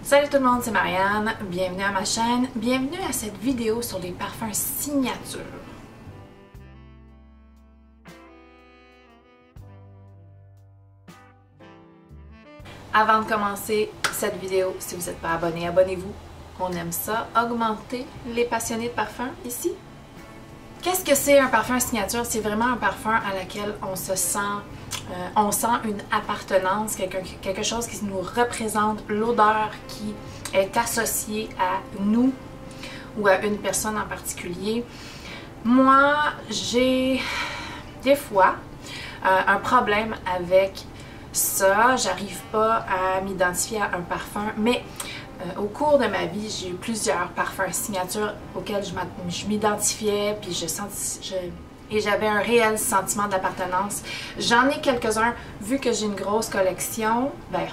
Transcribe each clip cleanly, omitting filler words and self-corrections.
Salut tout le monde, c'est Marianne, bienvenue à ma chaîne, bienvenue à cette vidéo sur les parfums signature. Avant de commencer cette vidéo, si vous n'êtes pas abonné, abonnez-vous. On aime ça, augmenter les passionnés de parfums ici. Qu'est-ce que c'est un parfum signature? C'est vraiment un parfum à laquelle on se sent, on sent une appartenance, quelque chose qui nous représente, l'odeur qui est associée à nous ou à une personne en particulier. Moi, j'ai des fois un problème avec ça. J'arrive pas à m'identifier à un parfum, mais au cours de ma vie, j'ai eu plusieurs parfums signature auxquels je m'identifiais, puis et j'avais un réel sentiment d'appartenance. J'en ai quelques-uns, vu que j'ai une grosse collection, ben,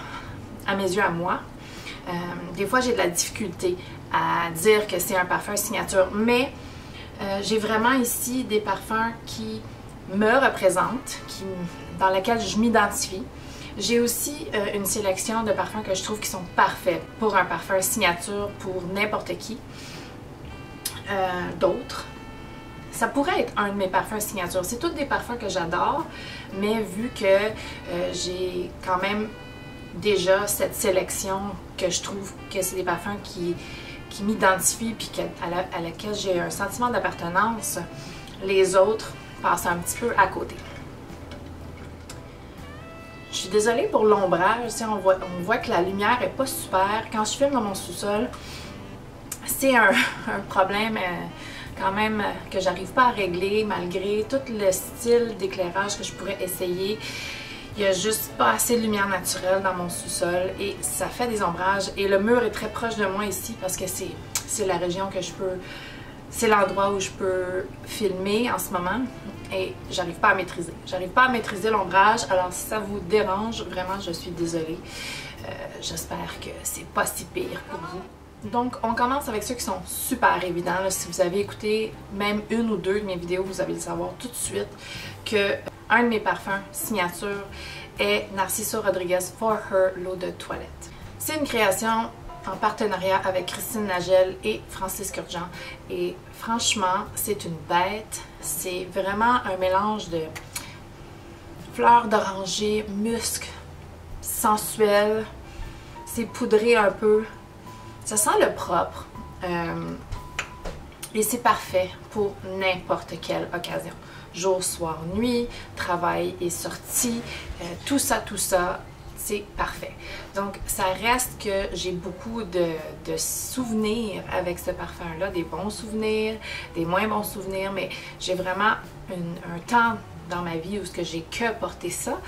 à mes yeux, à moi. Des fois, j'ai de la difficulté à dire que c'est un parfum signature, mais j'ai vraiment ici des parfums qui me représentent, dans lesquels je m'identifie. J'ai aussi une sélection de parfums que je trouve qui sont parfaits pour un parfum signature pour n'importe qui. D'autres. Ça pourrait être un de mes parfums signature. C'est tous des parfums que j'adore, mais vu que j'ai quand même déjà cette sélection que je trouve que c'est des parfums qui m'identifient puis à laquelle j'ai un sentiment d'appartenance, les autres passent un petit peu à côté. Je suis désolée pour l'ombrage, on voit que la lumière est pas super. Quand je filme dans mon sous-sol, c'est un problème quand même que j'arrive pas à régler malgré tout le style d'éclairage que je pourrais essayer. Il n'y a juste pas assez de lumière naturelle dans mon sous-sol et ça fait des ombrages. Et le mur est très proche de moi ici parce que c'est la région que je peux... C'est l'endroit où je peux filmer en ce moment et j'arrive pas à maîtriser. J'arrive pas à maîtriser l'ombrage, alors si ça vous dérange, vraiment je suis désolée. J'espère que c'est pas si pire pour vous. Donc on commence avec ceux qui sont super évidents. Là, si vous avez écouté même une ou deux de mes vidéos, vous allez le savoir tout de suite que un de mes parfums signature est Narciso Rodriguez For Her l'eau de toilette. C'est une création en partenariat avec Christine Nagel et Francis Kurkdjian. Et franchement, c'est une bête. C'est vraiment un mélange de fleurs d'oranger, musc, sensuel. C'est poudré un peu. Ça sent le propre. Et c'est parfait pour n'importe quelle occasion. Jour, soir, nuit, travail et sortie, tout ça, c'est parfait. Donc, ça reste que j'ai beaucoup de souvenirs avec ce parfum-là, des bons souvenirs, des moins bons souvenirs, mais j'ai vraiment un temps dans ma vie où j'ai que porté ça.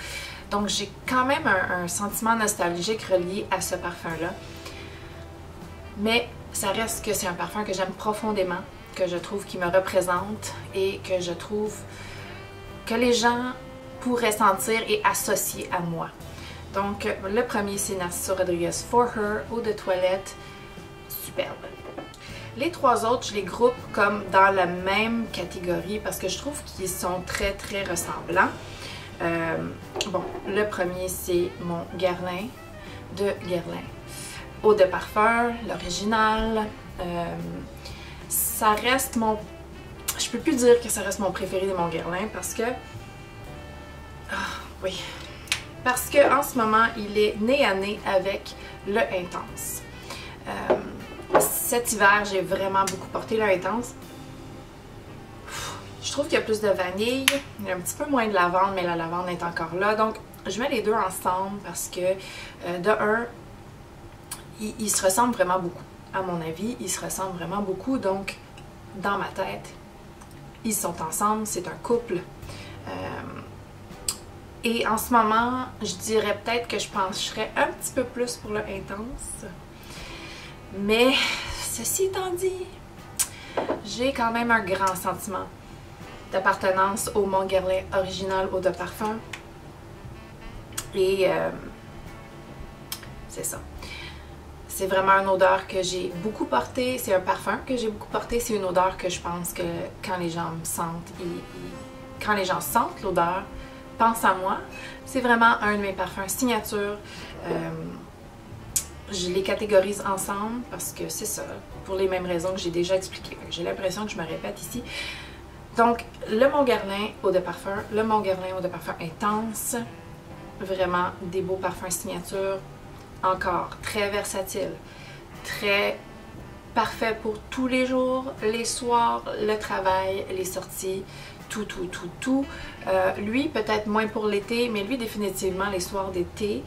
Donc, j'ai quand même un sentiment nostalgique relié à ce parfum-là. Mais ça reste que c'est un parfum que j'aime profondément, que je trouve qui me représente et que je trouve que les gens pourraient sentir et associer à moi. Donc, le premier, c'est Narciso Rodriguez For Her, eau de toilette, superbe. Les trois autres, je les groupe comme dans la même catégorie parce que je trouve qu'ils sont très, très ressemblants. Bon, le premier, c'est mon Guerlain de Guerlain. Eau de parfum, l'original. Ça reste mon... Je peux plus dire que ça reste mon préféré de mon Guerlain parce que... oui... Parce qu'en ce moment, il est nez à nez avec le Intense. Cet hiver, j'ai vraiment beaucoup porté le Intense. Je trouve qu'il y a plus de vanille, il y a un petit peu moins de lavande, mais la lavande est encore là. Donc, je mets les deux ensemble parce que, de un, ils se ressemblent vraiment beaucoup. À mon avis, ils se ressemblent vraiment beaucoup. Donc, dans ma tête, ils sont ensemble, c'est un couple. Et en ce moment, je dirais peut-être que je pencherais un petit peu plus pour le Intense. Mais, ceci étant dit, j'ai quand même un grand sentiment d'appartenance au Mon Guerlain original eau de parfum. Et c'est ça. C'est vraiment une odeur que j'ai beaucoup portée. C'est un parfum que j'ai beaucoup porté. C'est une odeur que je pense que quand les gens me sentent, quand les gens sentent l'odeur, pense à moi. C'est vraiment un de mes parfums signature. je les catégorise ensemble parce que c'est ça, pour les mêmes raisons que j'ai déjà expliquées. J'ai l'impression que je me répète ici. Donc, le Mont Guerlain eau de parfum, le Mont Guerlain eau de parfum intense, vraiment des beaux parfums signature, encore très versatile, très parfait pour tous les jours, les soirs, le travail, les sorties, tout. Lui, peut-être moins pour l'été, mais lui, définitivement, les soirs d'été.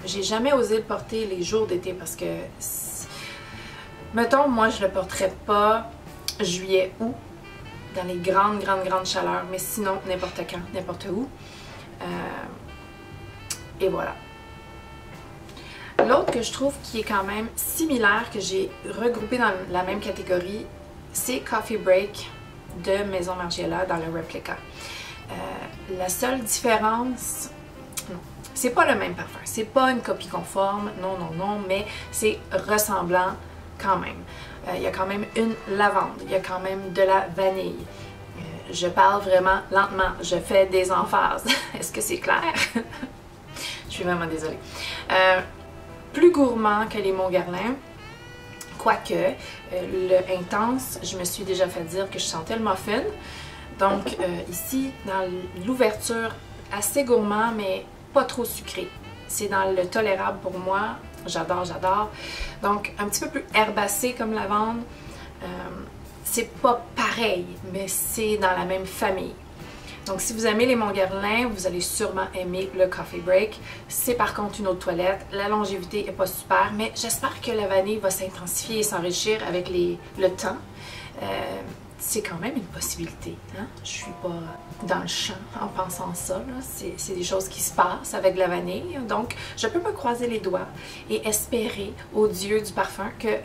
J'ai jamais osé le porter les jours d'été parce que, mettons, moi, je le porterais pas juillet, août, dans les grandes chaleurs, mais sinon, n'importe quand, n'importe où. Et voilà. L'autre que je trouve qui est quand même similaire, que j'ai regroupé dans la même catégorie, c'est Coffee Break de Maison Margiela dans le Replica. La seule différence, non, c'est pas le même parfum, c'est pas une copie conforme, non, mais c'est ressemblant quand même. Il y a quand même une lavande, il y a quand même de la vanille. Je parle vraiment lentement, je fais des emphases. Est-ce que c'est clair? Je suis vraiment désolée. Plus gourmand que les Mont Guerlain, quoique le intense, je me suis déjà fait dire que je sentais le muffin. Donc ici, dans l'ouverture, assez gourmand, mais pas trop sucré. C'est dans le tolérable pour moi. J'adore. Donc un petit peu plus herbacé comme lavande. C'est pas pareil, mais c'est dans la même famille. Donc si vous aimez les Mont Guerlain, vous allez sûrement aimer le Coffee Break. C'est par contre une eau de toilette. La longévité n'est pas super, mais j'espère que la vanille va s'intensifier et s'enrichir avec le temps. C'est quand même une possibilité. Hein? Je suis pas dans le champ en pensant ça. C'est des choses qui se passent avec la vanille. Donc, je peux me croiser les doigts et espérer au dieu du parfum que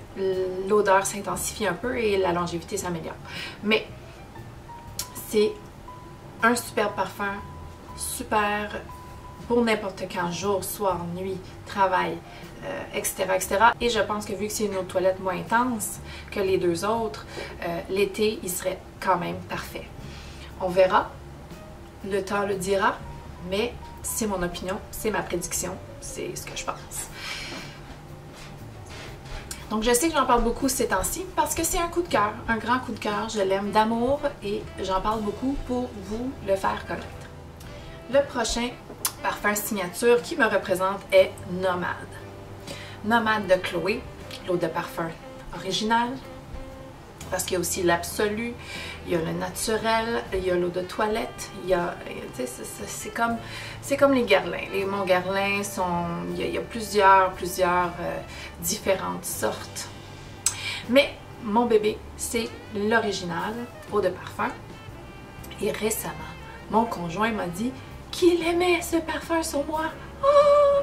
l'odeur s'intensifie un peu et la longévité s'améliore. Mais c'est un superbe parfum, super pour n'importe quand, jour, soir, nuit, travail, etc. Et je pense que vu que c'est une eau de toilette moins intense que les deux autres, l'été, il serait quand même parfait. On verra, le temps le dira, mais c'est mon opinion, c'est ma prédiction, c'est ce que je pense. Donc je sais que j'en parle beaucoup ces temps-ci parce que c'est un coup de cœur, un grand coup de cœur, je l'aime d'amour et j'en parle beaucoup pour vous le faire connaître. Le prochain parfum signature qui me représente est Nomade. Nomade de Chloé, l'eau de parfum originale, parce qu'il y a aussi l'absolu, il y a le naturel, il y a l'eau de toilette, il y a, c'est comme les Guerlain. Les Mont Guerlain il y a plusieurs différentes sortes. Mais mon bébé, c'est l'original, eau de parfum. Et récemment, mon conjoint m'a dit qu'il aimait ce parfum sur moi. Oh!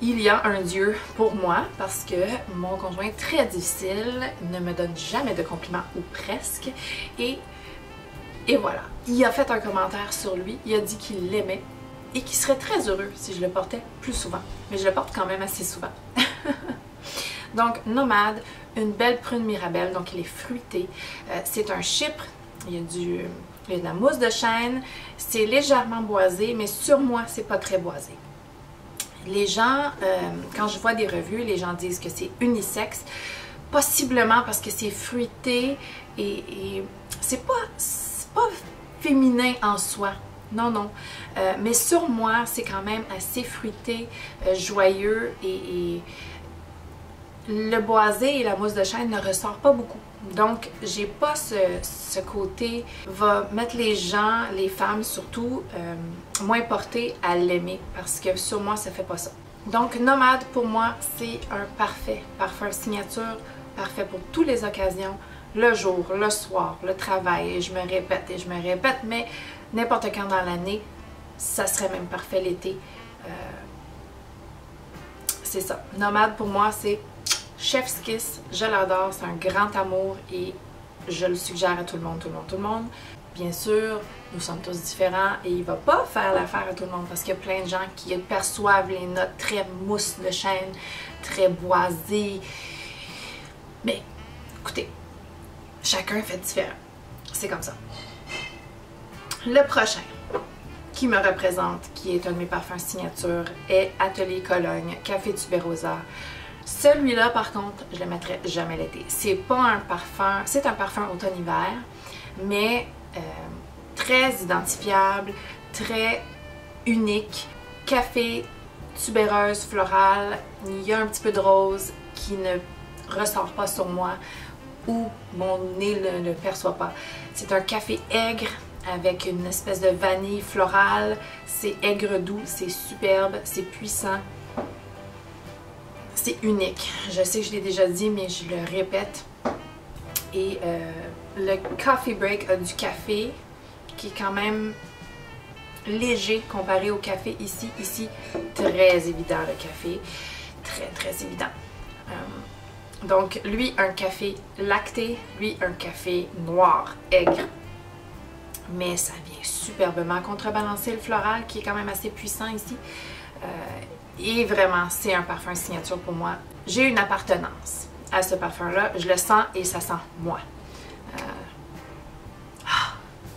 Il y a un dieu pour moi parce que mon conjoint est très difficile, ne me donne jamais de compliments ou presque. Et voilà, il a fait un commentaire sur lui, il a dit qu'il l'aimait et qu'il serait très heureux si je le portais plus souvent. Mais je le porte quand même assez souvent. Donc Nomade, une belle prune Mirabelle, donc il est fruité. C'est un chypre, il y a de la mousse de chêne, c'est légèrement boisé, mais sur moi c'est pas très boisé. Les gens, quand je vois des revues, les gens disent que c'est unisexe, possiblement parce que c'est fruité et c'est pas féminin en soi. Non. Mais sur moi, c'est quand même assez fruité, joyeux et le boisé et la mousse de chêne ne ressort pas beaucoup. Donc, j'ai pas ce côté va mettre les gens, les femmes surtout, moins portées à l'aimer parce que sur moi, ça fait pas ça. Donc, Nomade, pour moi, c'est un parfait parfum signature, parfait pour toutes les occasions, le jour, le soir, le travail, et je me répète, mais n'importe quand dans l'année, ça serait même parfait l'été. C'est ça. Nomade, pour moi, c'est Chef's Kiss, je l'adore, c'est un grand amour et je le suggère à tout le monde. Bien sûr, nous sommes tous différents et il ne va pas faire l'affaire à tout le monde parce qu'il y a plein de gens qui perçoivent les notes très mousse de chêne, très boisées. Mais écoutez, chacun fait différent. C'est comme ça. Le prochain, qui me représente, qui est un de mes parfums signature, est Atelier Cologne Café Tuberosa. Celui-là, par contre, je le mettrai jamais l'été. C'est pas un parfum, c'est un parfum automne-hiver, mais très identifiable, très unique. Café, tubéreuse, florale, il y a un petit peu de rose qui ne ressort pas sur moi ou mon nez ne le perçoit pas. C'est un café aigre avec une espèce de vanille florale. C'est aigre doux, c'est superbe, c'est puissant. C'est unique. Je sais que je l'ai déjà dit, mais je le répète. Et le Coffee Break a du café qui est quand même léger comparé au café ici. Ici, très évident le café. Très, très évident. Donc, lui, un café lacté. Lui, un café noir, aigre. Mais ça vient superbement contrebalancer le floral qui est quand même assez puissant ici. Et vraiment, c'est un parfum signature pour moi. J'ai une appartenance à ce parfum-là. Je le sens et ça sent moi.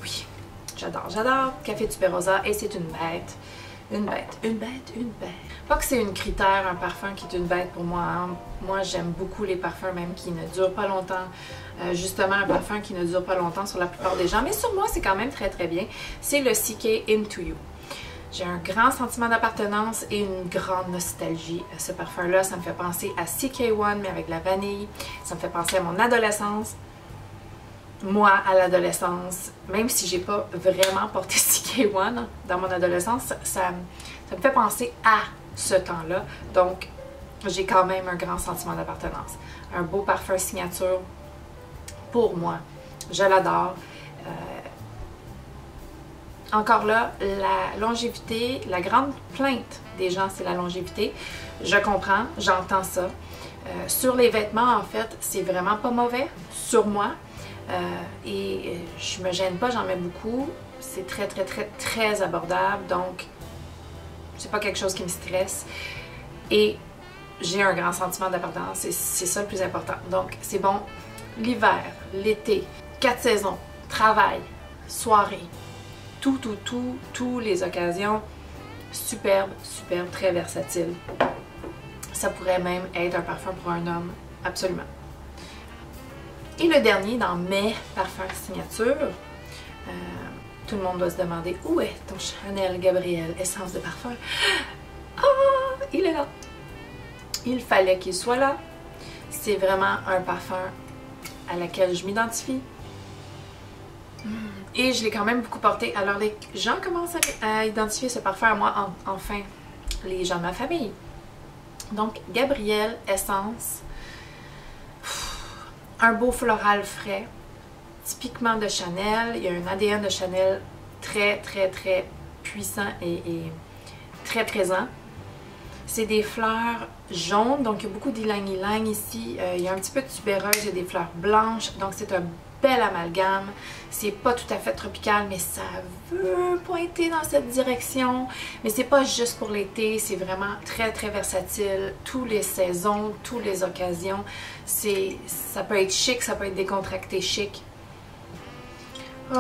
Oui, j'adore, j'adore. Café Tuberosa et c'est une bête. Une bête, une bête, une bête. Pas que c'est une critère, un parfum qui est une bête pour moi. Hein. Moi, j'aime beaucoup les parfums même qui ne durent pas longtemps. Justement, un parfum qui ne dure pas longtemps sur la plupart des gens. Mais sur moi, c'est quand même très très bien. C'est le CK Into You. J'ai un grand sentiment d'appartenance et une grande nostalgie à ce parfum-là. Ça me fait penser à CK1, mais avec la vanille. Ça me fait penser à mon adolescence. Moi, à l'adolescence, même si j'ai pas vraiment porté CK1 dans mon adolescence, ça me fait penser à ce temps-là. Donc, j'ai quand même un grand sentiment d'appartenance. Un beau parfum signature pour moi. Je l'adore. Encore là, la longévité, la grande plainte des gens, c'est la longévité. Je comprends, j'entends ça. Sur les vêtements, en fait, c'est vraiment pas mauvais. Sur moi. Et je me gêne pas, j'en mets beaucoup. C'est très, très, très, très abordable. Donc, c'est pas quelque chose qui me stresse. Et j'ai un grand sentiment d'appartenance. C'est ça le plus important. Donc, c'est bon l'hiver, l'été, 4 saisons, travail, soirée. Tous les occasions. Superbe, superbe, très versatile. Ça pourrait même être un parfum pour un homme, absolument. Et le dernier dans mes parfums signature, tout le monde doit se demander où est ton Chanel Gabrielle essence de parfum? Ah, il est là! Il fallait qu'il soit là. C'est vraiment un parfum à laquelle je m'identifie. Et je l'ai quand même beaucoup porté. Alors les gens commencent à identifier ce parfum à moi, enfin, les gens de ma famille. Donc, Gabrielle Essence, un beau floral frais, typiquement de Chanel. Il y a un ADN de Chanel très, très, très puissant et très présent. C'est des fleurs jaunes, donc il y a beaucoup d'ylang-ylang ici. Il y a un petit peu de tubéreuse, il y a des fleurs blanches, donc c'est un bel amalgame. C'est pas tout à fait tropical, mais ça veut pointer dans cette direction. Mais c'est pas juste pour l'été, c'est vraiment très très versatile. Toutes les saisons, toutes les occasions. Ça peut être chic, ça peut être décontracté chic. Oh,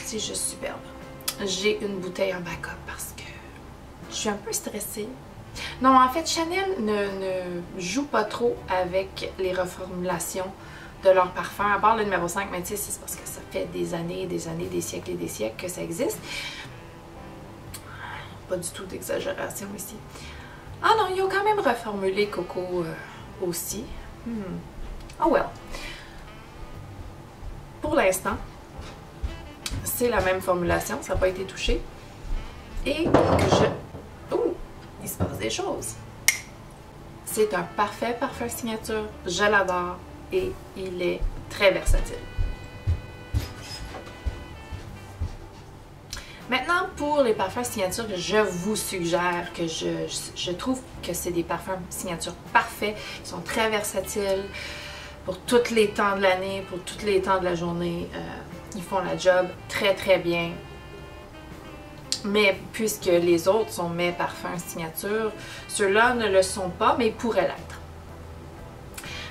c'est juste superbe. J'ai une bouteille en backup parce que je suis un peu stressée. Non, en fait, Chanel ne joue pas trop avec les reformulations de leur parfum, à part le numéro 5, mais tu sais, c'est parce que ça fait des années, des années, des siècles et des siècles que ça existe. Pas du tout d'exagération ici. Ah non, ils ont quand même reformulé Coco aussi. Oh well. Pour l'instant, c'est la même formulation, ça n'a pas été touché. Et oh, il se passe des choses. C'est un parfait parfum signature, je l'adore. Et il est très versatile. Maintenant, pour les parfums signature que je vous suggère, que je trouve que c'est des parfums signature parfaits. Ils sont très versatiles pour tous les temps de l'année, pour tous les temps de la journée. Ils font la job très très bien. Mais puisque les autres sont mes parfums signature, ceux-là ne le sont pas, mais ils pourraient l'être.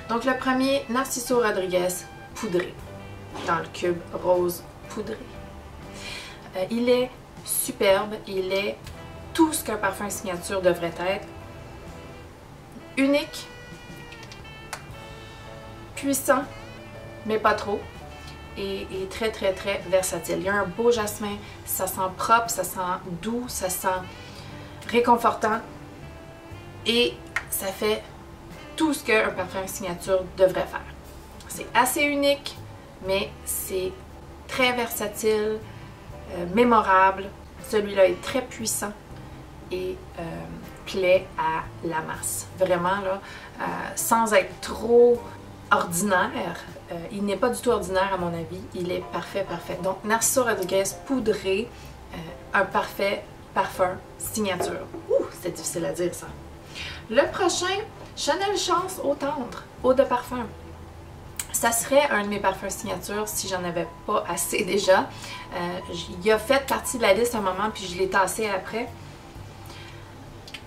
Donc le premier, Narciso Rodriguez poudré, dans le cube rose poudré. Il est superbe. Il est tout ce qu'un parfum signature devrait être. Unique, puissant, mais pas trop. Et très très très versatile. Il y a un beau jasmin, ça sent propre, ça sent doux, ça sent réconfortant. Et ça fait tout ce qu'un parfum signature devrait faire. C'est assez unique, mais c'est très versatile, mémorable. Celui-là est très puissant et plaît à la masse. Vraiment, là, sans être trop ordinaire. Il n'est pas du tout ordinaire à mon avis. Il est parfait, parfait. Donc, Narciso Rodriguez poudré, un parfait parfum signature. Ouh, c'est difficile à dire ça. Le prochain, Chanel Chance Eau Tendre, eau de parfum. Ça serait un de mes parfums signature si j'en avais pas assez déjà. Il a fait partie de la liste à un moment, puis je l'ai tassé après.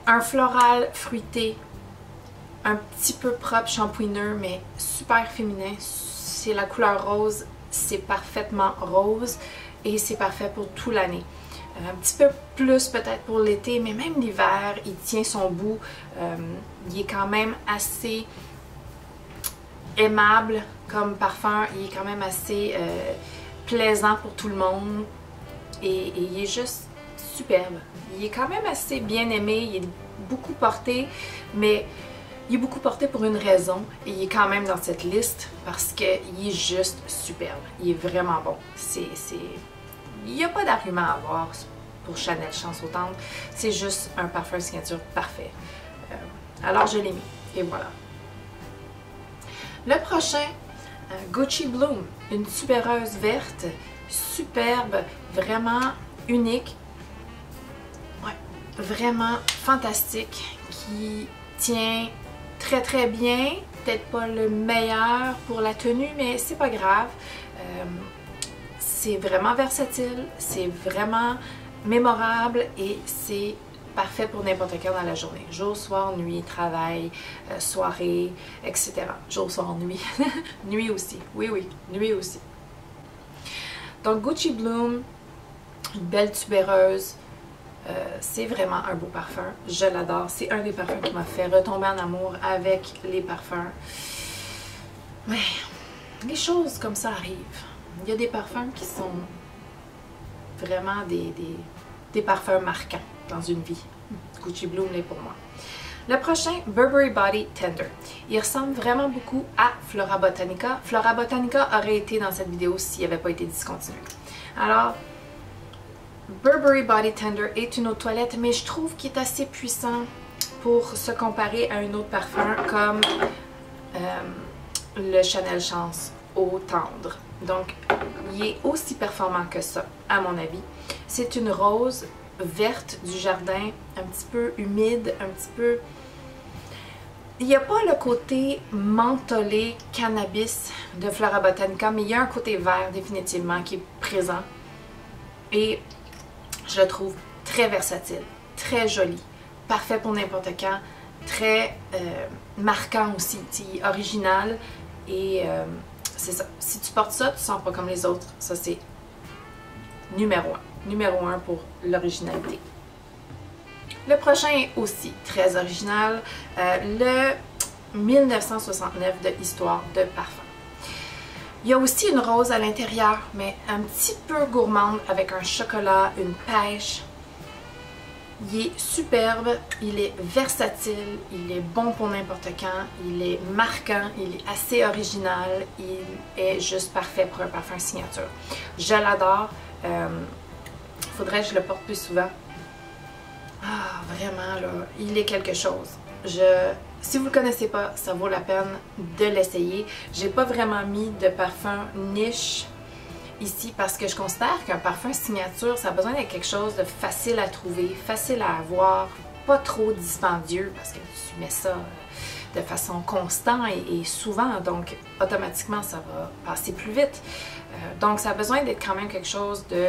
Un floral fruité, un petit peu propre, shampooineux, mais super féminin. C'est la couleur rose, c'est parfaitement rose et c'est parfait pour toute l'année. Un petit peu plus peut-être pour l'été, mais même l'hiver, il tient son bout. Il est quand même assez aimable comme parfum. Il est quand même assez plaisant pour tout le monde. Et il est juste superbe. Il est quand même assez bien aimé. Il est beaucoup porté, mais il est beaucoup porté pour une raison. Et il est quand même dans cette liste parce qu'il est juste superbe. Il est vraiment bon. Il n'y a pas d'argument à avoir pour Chanel Chance Eau Tendre. C'est juste un parfum signature parfait. Alors je l'ai mis. Et voilà. Le prochain, Gucci Bloom. Une tubéreuse verte, superbe, vraiment unique. Ouais, vraiment fantastique. Qui tient très très bien. Peut-être pas le meilleur pour la tenue, mais c'est pas grave. C'est vraiment versatile, c'est vraiment mémorable et c'est parfait pour n'importe quand dans la journée. Jour, soir, nuit, travail, soirée, etc. Jour, soir, nuit. Nuit aussi. Oui, oui, nuit aussi. Donc Gucci Bloom, une belle tubéreuse. C'est vraiment un beau parfum. Je l'adore. C'est un des parfums qui m'a fait retomber en amour avec les parfums. Mais les choses comme ça arrivent. Il y a des parfums qui sont vraiment des parfums marquants dans une vie. Gucci Bloom l'est pour moi. Le prochain, Burberry Body Tender. Il ressemble vraiment beaucoup à Flora Botanica. Flora Botanica aurait été dans cette vidéo s'il n'avait pas été discontinué. Alors, Burberry Body Tender est une eau de toilette, mais je trouve qu'il est assez puissant pour se comparer à un autre parfum comme le Chanel Chance Eau Tendre. Donc, il est aussi performant que ça, à mon avis. C'est une rose verte du jardin, un petit peu humide, un petit peu... Il n'y a pas le côté mentholé cannabis de Flora Botanica, mais il y a un côté vert définitivement qui est présent. Et je le trouve très versatile, très joli, parfait pour n'importe quand, très marquant aussi, original et... c'est ça. Si tu portes ça, tu sens pas comme les autres. Ça, c'est numéro 1. Numéro 1 pour l'originalité. Le prochain est aussi très original. Le 1969 de Histoire de parfum. Il y a aussi une rose à l'intérieur, mais un petit peu gourmande avec un chocolat, une pêche. Il est superbe, il est versatile, il est bon pour n'importe quand, il est marquant, il est assez original, il est juste parfait pour un parfum signature. Je l'adore. Faudrait que je le porte plus souvent. Ah, vraiment, là, il est quelque chose. Si vous ne le connaissez pas, ça vaut la peine de l'essayer. J'ai pas vraiment mis de parfum niche ici parce que je considère qu'un parfum signature, ça a besoin d'être quelque chose de facile à trouver, facile à avoir, pas trop dispendieux parce que tu mets ça de façon constante et souvent, donc automatiquement ça va passer plus vite. Donc ça a besoin d'être quand même quelque chose de,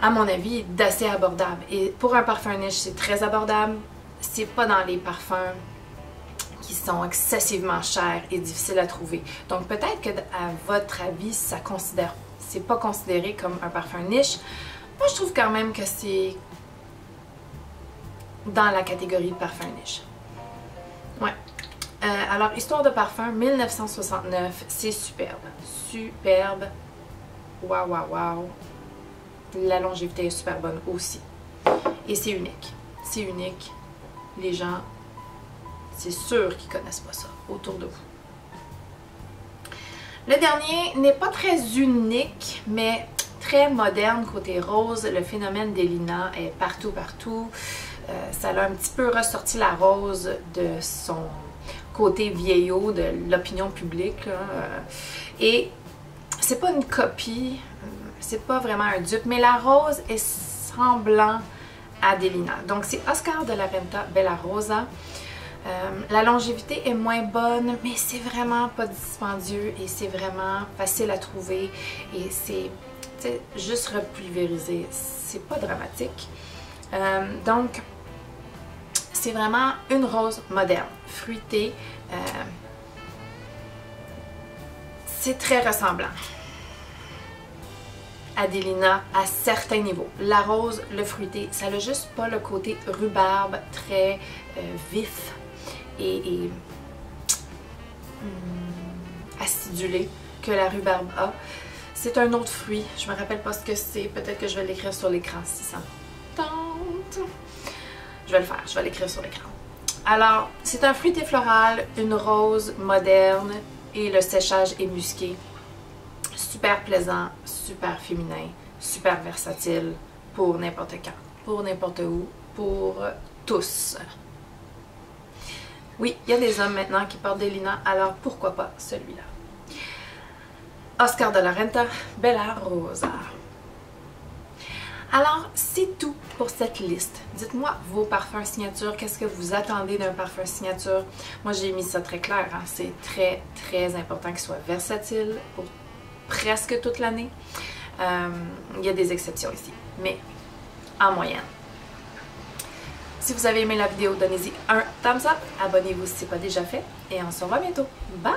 à mon avis, d'assez abordable. Et pour un parfum niche, c'est très abordable. C'est pas dans les parfums qui sont excessivement chers et difficiles à trouver. Donc peut-être que à votre avis, c'est pas considéré comme un parfum niche. moi je trouve quand même que c'est dans la catégorie de parfum niche. Ouais. Alors, Histoire de parfum, 1969, c'est superbe. Superbe. Waouh, waouh, waouh. La longévité est super bonne aussi. Et c'est unique. C'est unique. Les gens, c'est sûr qu'ils connaissent pas ça autour de vous. Le dernier n'est pas très unique, mais très moderne côté rose. Le phénomène d'Elina est partout, partout. Ça a un petit peu ressorti la rose de son côté vieillot, de l'opinion publique. Là. Et c'est pas une copie, c'est pas vraiment un dupe, mais la rose est semblant à d'Elina. Donc c'est Oscar de la Renta Bella Rosa. La longévité est moins bonne, mais c'est vraiment pas dispendieux et c'est vraiment facile à trouver et c'est juste repulvérisé. C'est pas dramatique. Donc, c'est vraiment une rose moderne, fruitée. C'est très ressemblant à d'Elina à certains niveaux. La rose, le fruité, ça n'a juste pas le côté rhubarbe très vif et acidulé que la rhubarbe a. C'est un autre fruit, je me rappelle pas ce que c'est, peut-être que je vais l'écrire sur l'écran si ça me tente. Je vais le faire, je vais l'écrire sur l'écran. Alors, c'est un fruité floral, une rose moderne et le séchage est musqué. Super plaisant, super féminin, super versatile pour n'importe quand, pour n'importe où, pour tous. Oui, il y a des hommes maintenant qui portent d'Elina, alors pourquoi pas celui-là? Oscar de la Renta Bella Rosa. Alors, c'est tout pour cette liste. Dites-moi vos parfums signature. Qu'est-ce que vous attendez d'un parfum signature? Moi, j'ai mis ça très clair. Hein? C'est très, très important qu'il soit versatile pour presque toute l'année. Il y a des exceptions ici, mais en moyenne. Si vous avez aimé la vidéo, donnez-y un thumbs up. Abonnez-vous si ce n'est pas déjà fait. Et on se revoit bientôt. Bye!